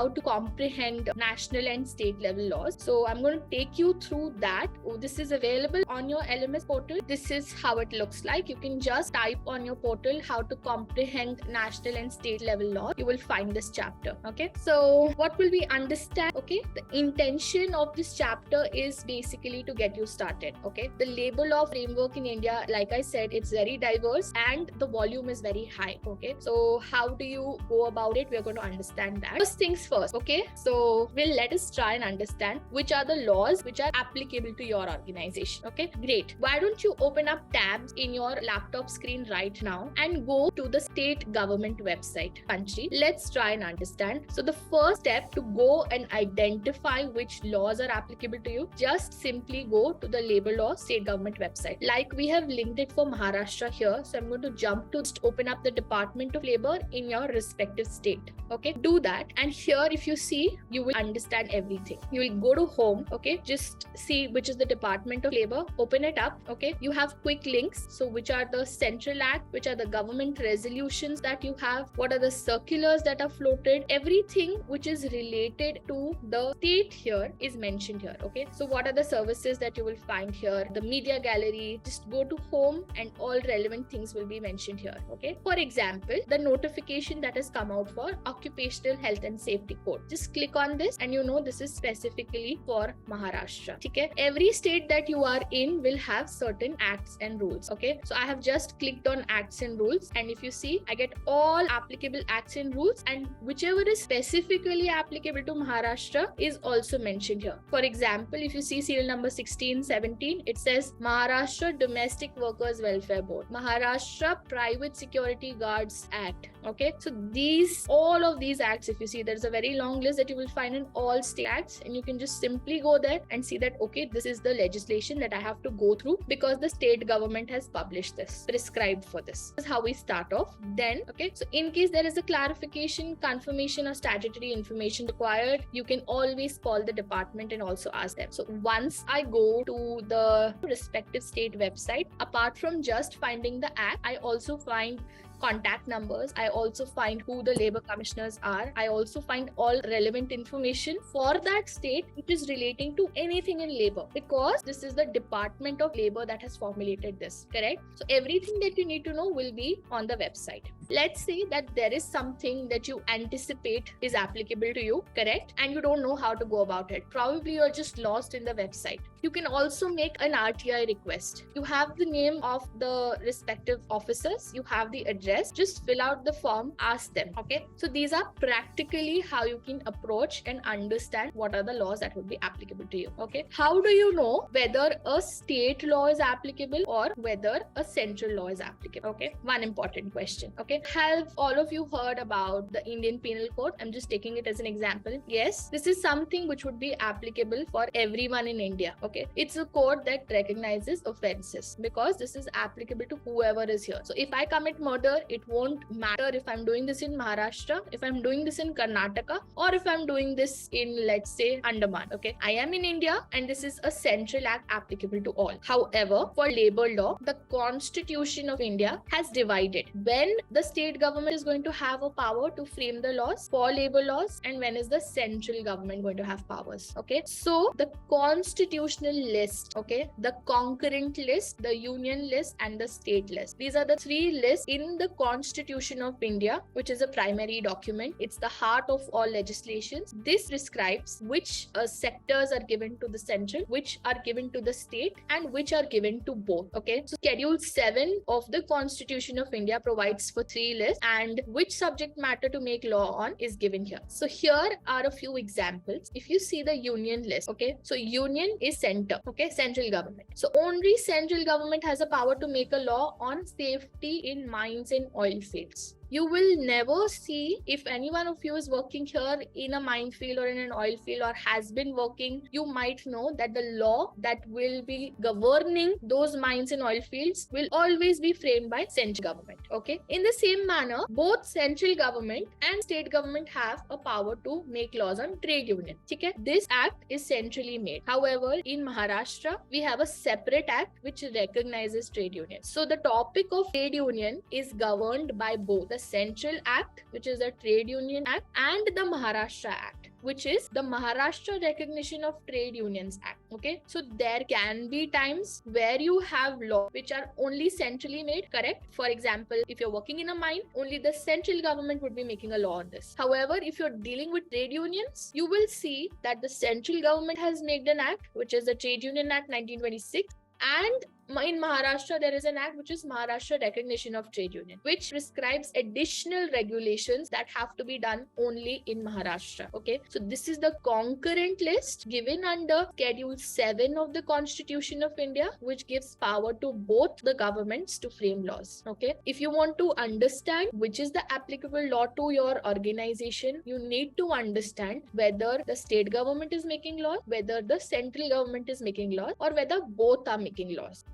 how to comprehend national and state level laws. So I'm going to take you through that. This is available on your LMS portal. This is how it looks like. You can just type on your portal how to comprehend national and state level law. You will find this chapter. Okay, so what will we understand? Okay, the intention of this chapter is basically to get you started. Okay, the labor law framework in India, like I said, it's very diverse and the volume is very high. Okay, so how do you go about it? We're going to understand that. First things first. Okay, so let us try and understand which are the laws which are applicable to your organization. Okay, great. Why don't you open up tabs in your laptop screen right now and go to the state government website country. Let's try and understand. So the first step to go and identify which laws are applicable to you, just simply go to the labor law state government website. Like we have linked it for Maharashtra here. So I'm going to jump to open up the Department of Labor in your respective state. Okay, do that. And here, if you see, you will understand everything. You will go to home. Okay, just see which is the Department of Labor, open it up. Okay, you have quick links. So which are the central act, which are the government resolutions that you have, what are the circulars that are floated, everything which is related to the state here is mentioned here. Okay, so what are the services that you will find here, the media gallery, just go to home and all relevant things will be mentioned here. Okay, for example, the notification that has come out for occupational health and safety code, just click on this and you know this is specifically for Maharashtra. Okay, every state that you are in will have certain acts and rules. Okay, so I have just clicked on acts and rules, and if you see, I get all applicable acts and rules, and whichever is specifically applicable to Maharashtra is also mentioned here. For example, if you see serial number 1617, it says Maharashtra Domestic Workers Welfare Board, Maharashtra Private Security Guards Act. Okay, so all of these acts, if you see, there's a very long list that you will find in all state acts, and you can just simply go there and see that, okay, this is the legislation that I have to go through because the state government has published this, prescribed for this. This is how we start off. Then, okay, so in case there is a clarification, confirmation, or statutory information required, you can always call the department and also ask them. So once I go to the respective state website, apart from just finding the act, I also find contact numbers. I also find who the labor commissioners are. I also find all relevant information for that state which is relating to anything in labor, because this is the Department of Labor that has formulated this, correct? So everything that you need to know will be on the website. Let's say that there is something that you anticipate is applicable to you, correct? And you don't know how to go about it. Probably you're just lost in the website. You can also make an RTI request. You have the name of the respective officers, you have the address, just fill out the form, ask them. Okay, so these are practically how you can approach and understand what are the laws that would be applicable to you. Okay, how do you know whether a state law is applicable or whether a central law is applicable? Okay, one important question. Okay, have all of you heard about the Indian Penal Code? I'm just taking it as an example. Yes, this is something which would be applicable for everyone in India. Okay, it's a code that recognizes offenses because this is applicable to whoever is here. So if I commit murder, it won't matter if I'm doing this in Maharashtra, if I'm doing this in Karnataka, or if I'm doing this in, let's say, Andaman. Okay, I am in India and this is a central act applicable to all. However, for labor law, the Constitution of India has divided when the state government is going to have a power to frame the laws for labor laws and when is the central government going to have powers. Okay, so the constitutional list, okay, the concurrent list, the union list, and the state list. These are the three lists in the Constitution of India, which is a primary document. It's the heart of all legislations. This prescribes which sectors are given to the central, which are given to the state, and which are given to both. Okay, so Schedule 7 of the Constitution of India provides for three lists, and which subject matter to make law on is given here. So here are a few examples. If you see the union list, okay, so union is center, okay, central government. So only central government has a power to make a law on safety in mines and oil fields. You will never see, if any one of you is working here in a mine field or in an oil field or has been working, you might know that the law that will be governing those mines and oil fields will always be framed by central government. Okay. In the same manner, both central government and state government have a power to make laws on trade union. Okay. This act is centrally made. However, in Maharashtra, we have a separate act which recognizes trade union. So the topic of trade union is governed by both the Central Act, which is the Trade Union Act, and the Maharashtra Act, which is the Maharashtra Recognition of Trade Unions Act. Okay, so there can be times where you have laws which are only centrally made, correct? For example, if you're working in a mine, only the central government would be making a law on this. However, if you're dealing with trade unions, you will see that the central government has made an act, which is the Trade Union Act 1926, and in Maharashtra, there is an act which is Maharashtra Recognition of Trade Union, which prescribes additional regulations that have to be done only in Maharashtra. Okay, so this is the concurrent list given under Schedule 7 of the Constitution of India, which gives power to both the governments to frame laws. Okay, if you want to understand which is the applicable law to your organization, you need to understand whether the state government is making laws, whether the central government is making laws, or whether both are making laws.